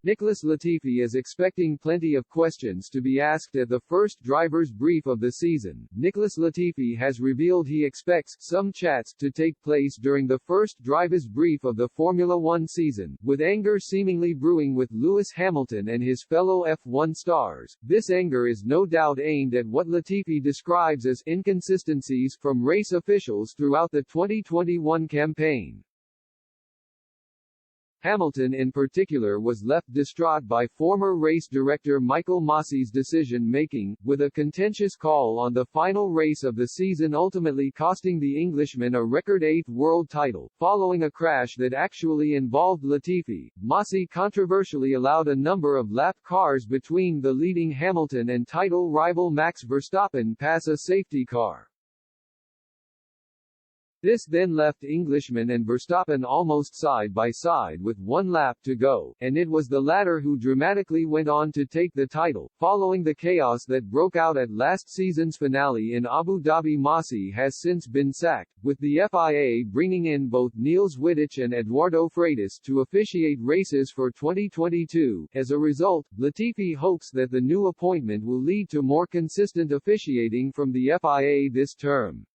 Nicholas Latifi is expecting plenty of questions to be asked at the first driver's brief of the season. Nicholas Latifi has revealed he expects some chats to take place during the first driver's brief of the Formula One season, with anger seemingly brewing with Lewis Hamilton and his fellow F1 stars. This anger is no doubt aimed at what Latifi describes as inconsistencies from race officials throughout the 2021 campaign. Hamilton in particular was left distraught by former race director Michael Massey's decision-making, with a contentious call on the final race of the season ultimately costing the Englishman a record 8th world title. Following a crash that actually involved Latifi, Massey controversially allowed a number of lap cars between the leading Hamilton and title rival Max Verstappen pass a safety car. This then left Englishman and Verstappen almost side by side with one lap to go, and it was the latter who dramatically went on to take the title. Following the chaos that broke out at last season's finale in Abu Dhabi, Massey has since been sacked, with the FIA bringing in both Niels Wittich and Eduardo Freitas to officiate races for 2022. As a result, Latifi hopes that the new appointment will lead to more consistent officiating from the FIA this term.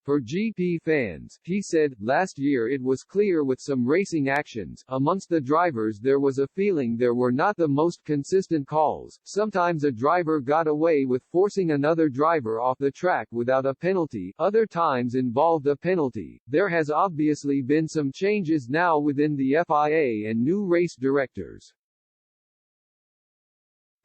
For GP fans, he said, last year it was clear with some racing actions, amongst the drivers there was a feeling there were not the most consistent calls. Sometimes a driver got away with forcing another driver off the track without a penalty, other times involved a penalty. There has obviously been some changes now within the FIA and new race directors.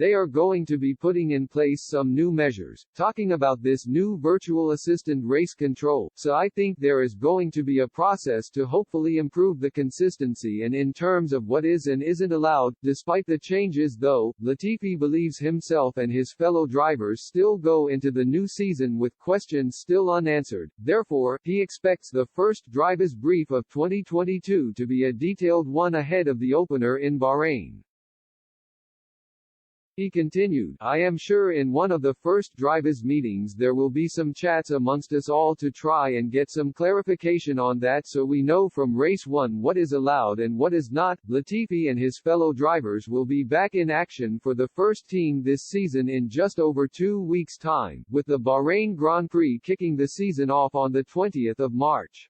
They are going to be putting in place some new measures, talking about this new virtual assistant race control, so I think there is going to be a process to hopefully improve the consistency and in terms of what is and isn't allowed. Despite the changes though, Latifi believes himself and his fellow drivers still go into the new season with questions still unanswered. Therefore, he expects the first driver's brief of 2022 to be a detailed one ahead of the opener in Bahrain. He continued, I am sure in one of the first drivers' meetings there will be some chats amongst us all to try and get some clarification on that so we know from race 1 what is allowed and what is not. Latifi and his fellow drivers will be back in action for the first team this season in just over 2 weeks' time, with the Bahrain Grand Prix kicking the season off on the 20th of March.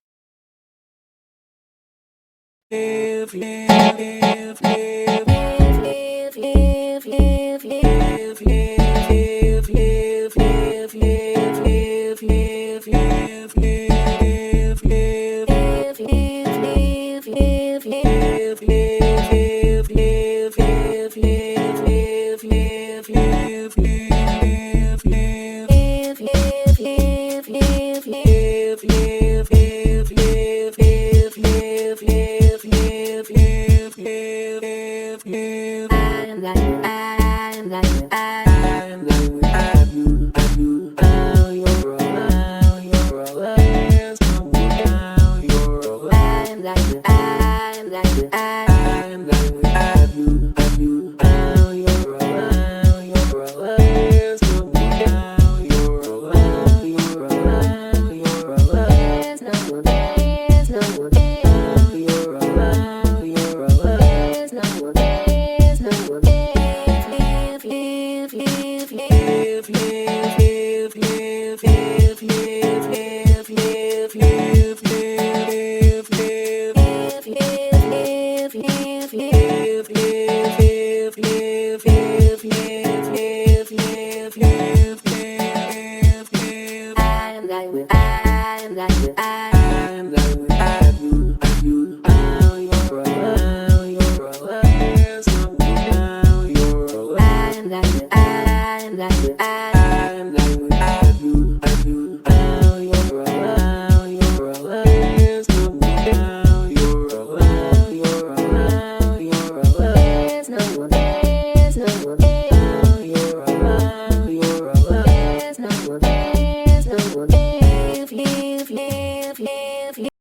I